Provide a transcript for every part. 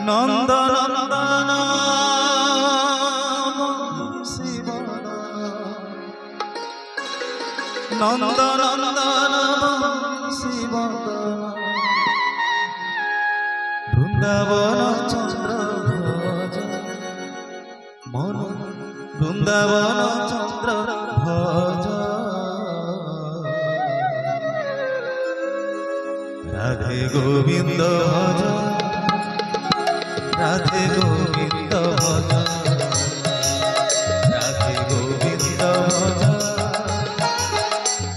नंद नंदन शिव नंद नंदन शिव वृंदावन चंद्र भज मन वृंदावन चंद्र भज राधे गोविंद भज राधे गोविंद भज राधे गोविंद भज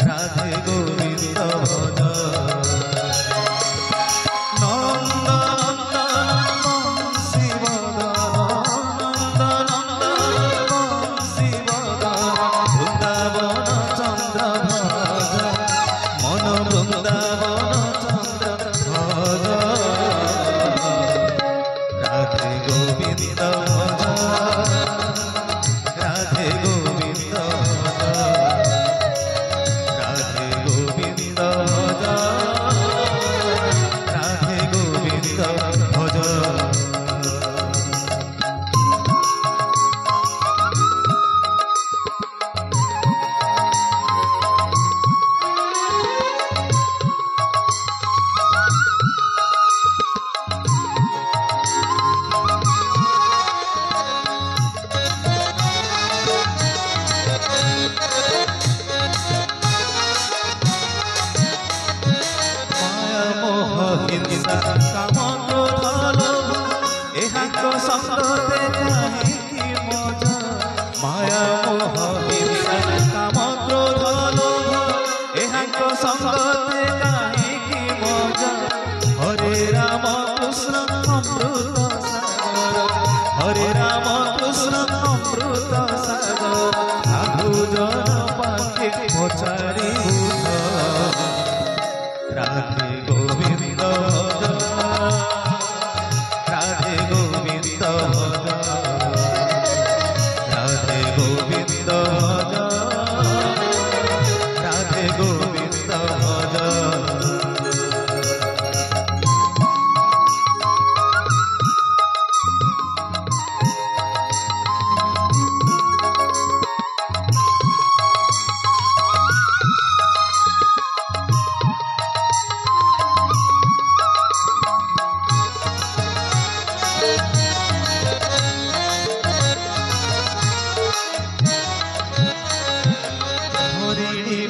राधे गोविंद भज नंद नंदन शिव नंद नंदन शिव वृंदावन चंद्र भज मन वृंदावन चंद्र भज राधे गोविंद भज राधे गोविंद भज राधे गोविंद भज राधे गोविंद भज हिंसा काम क्रोध लोभ एहांक संगते काहीकि मजा माया मोह हिंसा काम क्रोध लोभ एहांक संगते काहीकि मजा हरे राम कृष्ण अमृत सागर हरे राम कृष्ण अमृत सागर साधु जन पाखे पचारि राधे गोविंद भज राधे गोविंद भज राधे गोविंद भज राधे गोविंद भज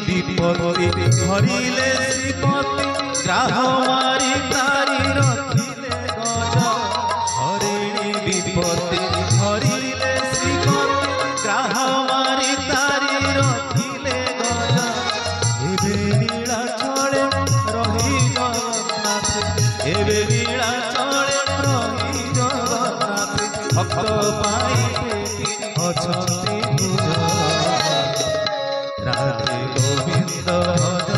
विपत्ति धरिले श्रीपति ग्राह मारी तारी रखिले गज हरिणी विपत्ति धरिले श्रीपति ग्राह मारी तारी रखिले गज एबे लीला चले रही जगन्नाथ एबे लीला चले रही जगन्नाथ भक्त पाई अछंती पूजा राधे गोविंद भज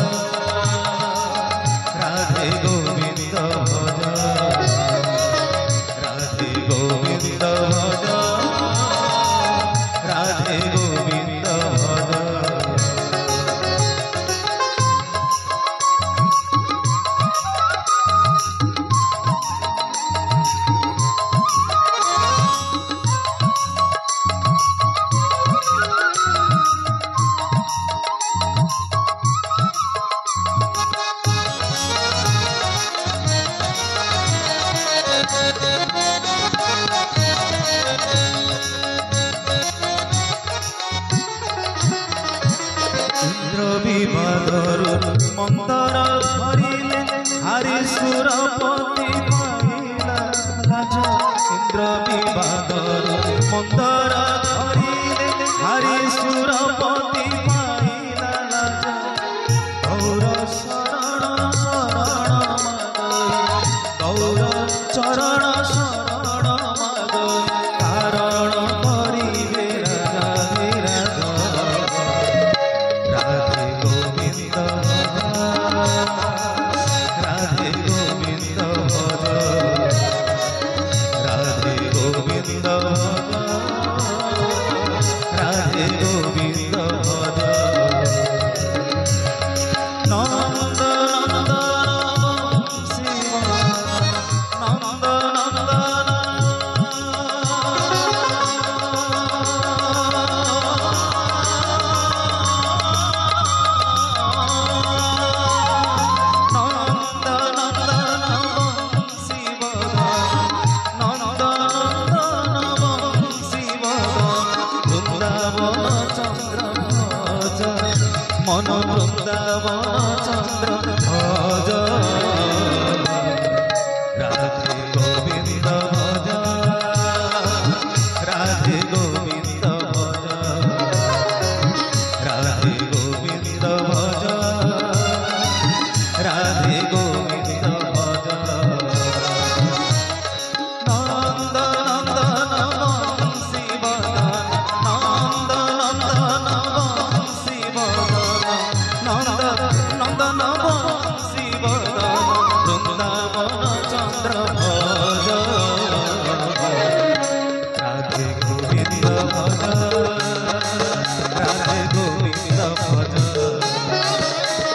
राधे गोविंद भज राधे गोविंद भज राधे गोविंद भज विवादर मंदर धरिले हरि सुरपति पाइला लाज इंद्र विवादर मंदर धरिले हरि सुरपति पाइला लाज गौर शरण शरण गौर चरण शरण मागई कारण करिबे राजा राधे गोविंद राधे गोविंद भज राधे गोविंद राधे गोविंद भज नंद नंदन शिव चंद्र भज राधे गोविंद भज राधे गोविंद भज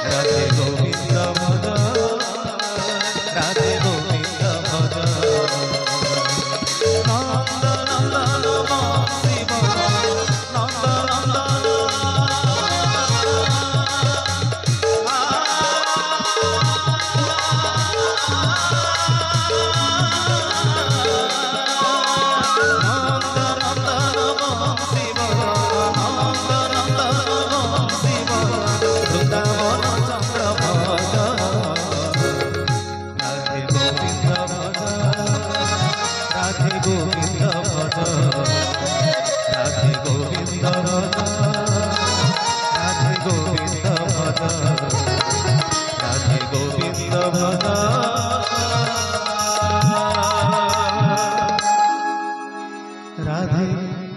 राधे गोविंद भज राधे गोविंद भज नंद नंदन बंशी नंद नंदन राधे गोविंद भज राधे गोविंद भज राधे गोविंद भज राधे गोविंद भज राधे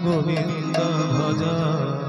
गोविंद भज।